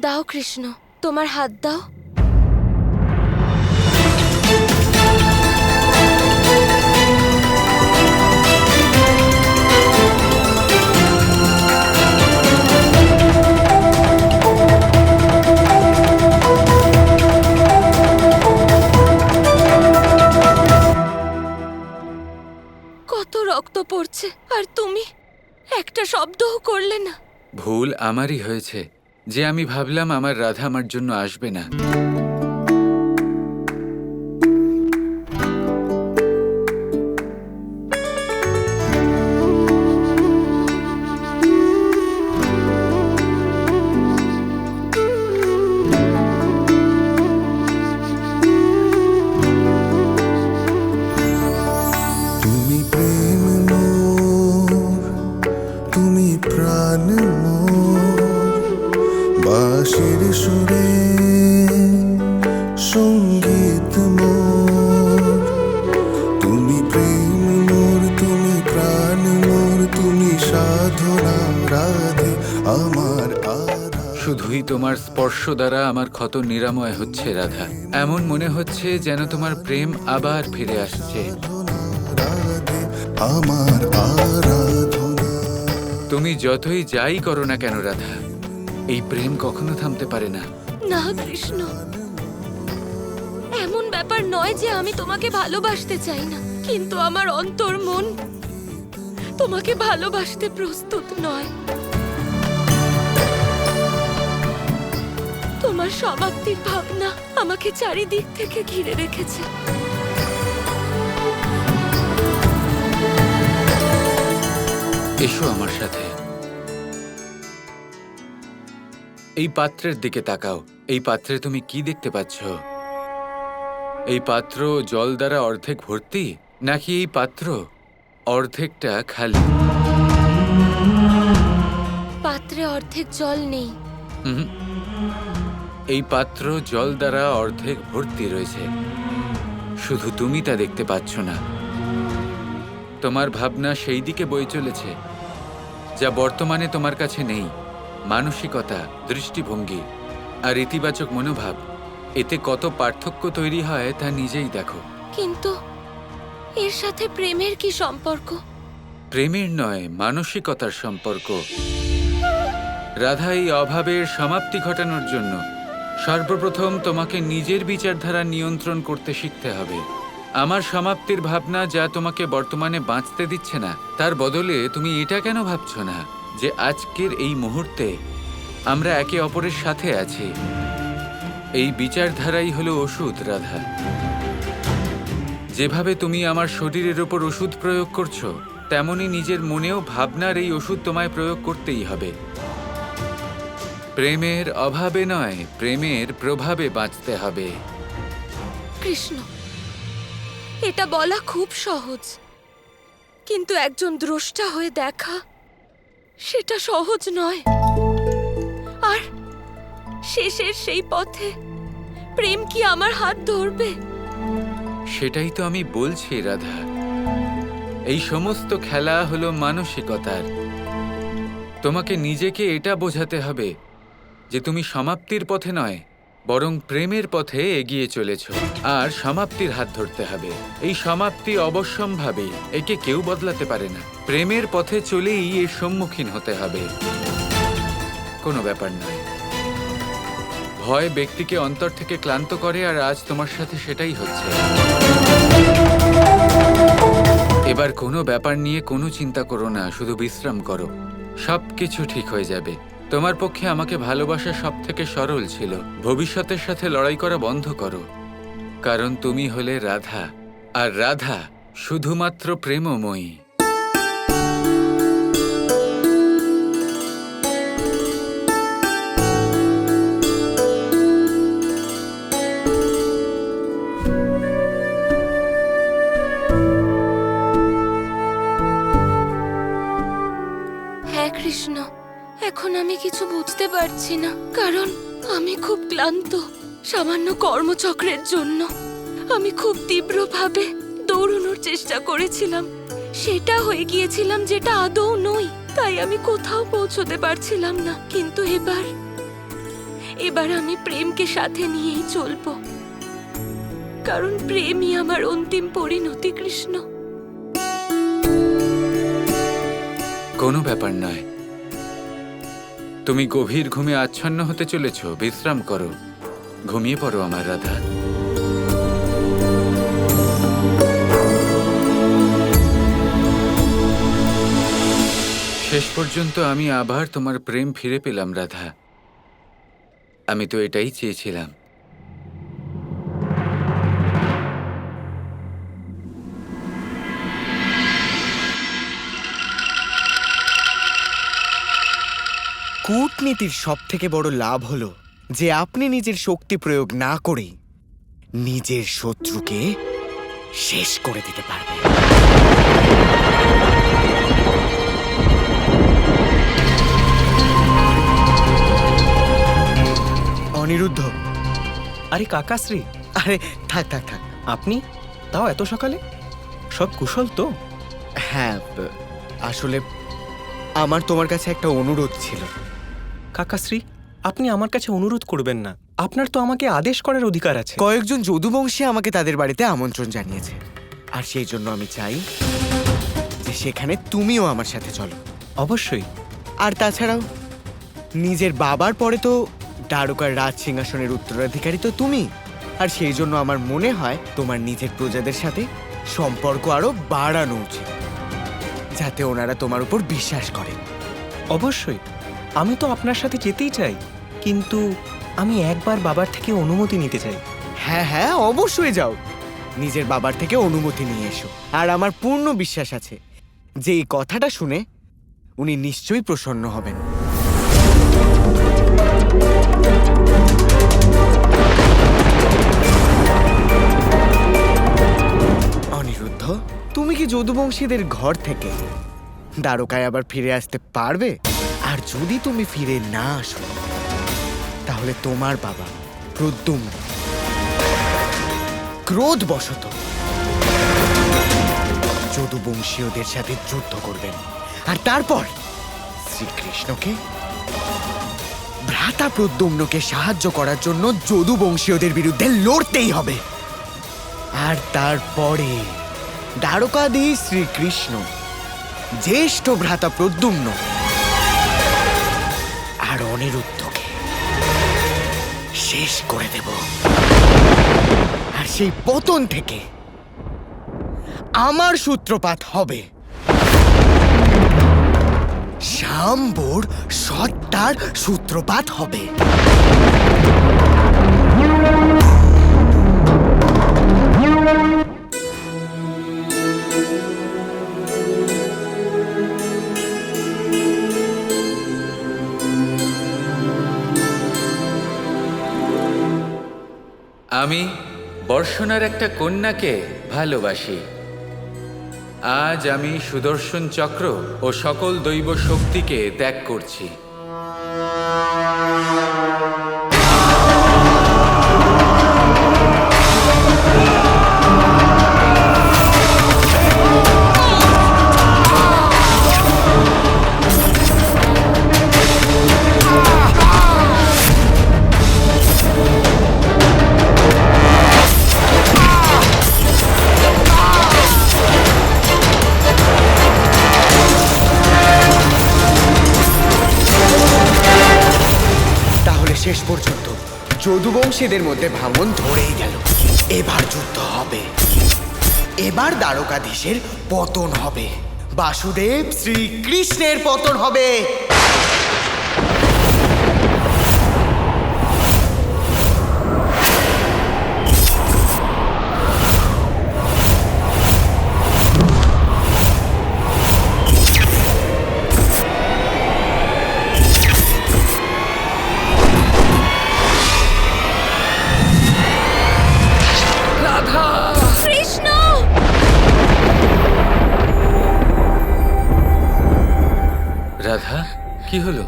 দাও কৃষ্ণ, তোমার হাত দাও। কত রক্ত পড়ছে আর তুমি একটা শব্দও করলে না। ভুল আমারই হয়েছে যে আমি ভাবলাম আমার রাধা আমার জন্য আসবে না। তুমি প্রেম মোর, তুমি প্রাণ মোর, বাঁশির সুরে সঙ্গীত মোর। তুমি প্রেম মোর, তুমি প্রাণ মোর, তুমি সাধনা রাধে আমার আধা। শুধুই তোমার স্পর্শ দ্বারা আমার ক্ষত নিরাময় হচ্ছে রাধা। এমন মনে হচ্ছে যেন তোমার প্রেম আবার ফিরে আসছে। রাধে আমার আরাধনা। তুমি যতই যাই করো না কেন রাধা, এই প্রেম কখনো থামতে পারে না। না কৃষ্ণ, এমন ব্যাপার নয় যে আমি তোমাকে ভালোবাসতে চাই না, কিন্তু আমার অন্তর মন তোমাকে ভালোবাসতে প্রস্তুত নয়। তোমার সমাপ্তির ভাবনা আমাকে চারিদিক থেকে ঘিরে রেখেছে। এসো আমার সাথে। এই পাত্রের দিকে তাকাও। এই পাত্রে তুমি কি দেখতে পাচ্ছ? এই পাত্র জল দ্বারা অর্ধেক ভর্তি, নাকি এই পাত্র অর্ধেকটা খালি? পাত্রে অর্ধেক জল নেই। হুম, এই পাত্র জল দ্বারা অর্ধেক ভর্তি রয়েছে, শুধু তুমি তা দেখতে পাচ্ছ না। তোমার ভাবনা সেই দিকে বয়ে চলেছে যা বর্তমানে তোমার কাছে নেই। মানসিকতা, দৃষ্টিভঙ্গি আর ইতিবাচক মনোভাব, এতে কত পার্থক্য তৈরি হয় তা নিজেই দেখো। কিন্তু এর সাথে প্রেমের কি সম্পর্ক? প্রেমের নয়, মানসিকতার সম্পর্ক। রাধা, এই অভাবের সমাপ্তি ঘটানোর জন্য সর্বপ্রথম তোমাকে নিজের বিচারধারা নিয়ন্ত্রণ করতে শিখতে হবে। আমার সমাপ্তির ভাবনা যা তোমাকে বর্তমানে বাঁচতে দিচ্ছে না, তার বদলে তুমি এটা কেন ভাবছো না যে আজকের এই মুহূর্তে আমরা একে অপরের সাথে আছি? এই বিচারধারাই হলো ওষুধ রাধা। যেভাবে তুমি আমার শরীরের ওপর ওষুধ প্রয়োগ করছো, তেমনি নিজের মনেও ভাবনার এই ওষুধ তোমায় প্রয়োগ করতেই হবে। প্রেমের অভাবে নয়, প্রেমের প্রভাবে বাঁচতে হবে। কৃষ্ণ, এটা বলা খুব সহজ, কিন্তু একজন দ্রষ্টা হয়ে দেখা সেটা সহজ নয়। আর শেষের সেই পথে প্রেম কি আমার হাত ধরবে? সেটাই তো আমি বলছি রাধা। এই সমস্ত খেলা হলো মানসিকতার। তোমাকে নিজেকে এটা বোঝাতে হবে যে তুমি সমাপ্তির পথে নয়, বরং প্রেমের পথে এগিয়ে চলেছ। আর সমাপ্তির হাত ধরতে হবে। এই সমাপ্তি অবশ্যম্ভাবী, একে কেউ বদলাতে পারে না। প্রেমের পথে চলেই এর সম্মুখীন হতে হবে। কোনো ব্যাপার নয়। ভয় ব্যক্তিকে অন্তর থেকে ক্লান্ত করে, আর আজ তোমার সাথে সেটাই হচ্ছে। এবার কোনো ব্যাপার নিয়ে কোনো চিন্তা করো না, শুধু বিশ্রাম করো। সবকিছু ঠিক হয়ে যাবে। তোমার পক্ষে আমাকে ভালোবাসা সব থেকে সরল ছিল। ভবিষ্যতের সাথে লড়াই করা বন্ধ করো, কারণ তুমি হলে রাধা, আর রাধা শুধুমাত্র প্রেমময়ী। হ্যাঁ কৃষ্ণ, এখন আমি কিছু বুঝতে পারছি না, কারণ আমি খুব ক্লান্ত। সামান্য কর্মচক্রের জন্য আমি খুব তীব্রভাবে দৌড়ানোর চেষ্টা করেছিলাম। সেটা হয়ে গিয়েছিলাম যেটা আদৌ নই, তাই আমি কোথাও পৌঁছতে পারছিলাম না। কিন্তু এবার আমি প্রেমকে সাথে নিয়েই চলবো, কারণ প্রেমই আমার অন্তিম পরিণতি। কৃষ্ণ, কোনো ব্যাপার নয়। তুমি গভীর ঘুমে আচ্ছন্ন হতে চলেছ, বিশ্রাম করো, ঘুমিয়ে পড়ো আমার রাধা। শেষ পর্যন্ত আমি আবার তোমার প্রেম ফিরে পেলাম রাধা। আমি তো এটাই চেয়েছিলাম। কূটনীতির সবথেকে বড় লাভ হলো যে আপনি নিজের শক্তি প্রয়োগ না করে নিজের শত্রুকে শেষ করে দিতে পারবেন। অনিরুদ্ধ, আরে কাকাশ্রী, আরে থাক থাক থাক। আপনি তাও এত সকালে? সব কুশল তো? হ্যাঁ, আসলে আমার তোমার কাছে একটা অনুরোধ ছিল। কাকাশ্রী, আপনি আমার কাছে অনুরোধ করবেন না। আপনার তো আমাকে আদেশ করার অধিকার আছে। কয়েকজন যদুবংশী আমাকে তাদের বাড়িতে আমন্ত্রণ জানিয়েছে, আর সেই জন্য আমি চাই যে সেখানে তুমিও আমার সাথে চলো। অবশ্যই। আর তাছাড়াও নিজের বাবার পরে তো দ্বারকার রাজ সিংহাসনের উত্তরাধিকারী তো তুমি, আর সেই জন্য আমার মনে হয় তোমার নিজের প্রজাদের সাথে সম্পর্ক আরো বাড়ানো উচিত, যাতে ওনারা তোমার উপর বিশ্বাস করেন। অবশ্যই, আমি তো আপনার সাথে যেতেই চাই, কিন্তু আমি একবার বাবার থেকে অনুমতি নিতে চাই। হ্যাঁ হ্যাঁ, অবশ্যই যাও, নিজের বাবার থেকে অনুমতি নিয়ে এসো। আর আমার পূর্ণ বিশ্বাস আছে যে এই কথাটা শুনে উনি নিশ্চয়ই প্রসন্ন হবেন। অনিরুদ্ধ, তুমি কি যদুবংশীদের ঘর থেকে দ্বারকায় আবার ফিরে আসতে পারবে? আর যদি তুমি ফিরে না আসো, তাহলে তোমার বাবা প্রদ্যুম্ন ক্রোধবশত যদুবংশীয়দের সাথে যুদ্ধ করবেন, আর তারপর শ্রীকৃষ্ণকে ভ্রাতা প্রদ্যুম্নকে সাহায্য করার জন্য যদুবংশীয়দের বিরুদ্ধে লড়তেই হবে। আর তারপরে দ্বারকাধীশ শ্রীকৃষ্ণ জ্যেষ্ঠ ভ্রাতা প্রদ্যুম্ন আর অনিরুদ্ধকে শেষ করে দেব। আর সেই পতন থেকে আমার সূত্রপাত হবে শাম্বর সত্তার সূত্রপাত হবে। আমি বর্ষণার একটা কন্যাকে ভালোবাসি। আজ আমি সুদর্শন চক্র ও সকল দৈব শক্তিকে ত্যাগ করছি। শেষ পর্যন্ত যদুবংশীদের মধ্যে ভাঙন ধরেই গেল। এবার যুদ্ধ হবে, এবার দ্বারকাধীশের পতন হবে, বাসুদেব শ্রীকৃষ্ণের পতন হবে। কৃষ্ণ! রাধা, কি হলো?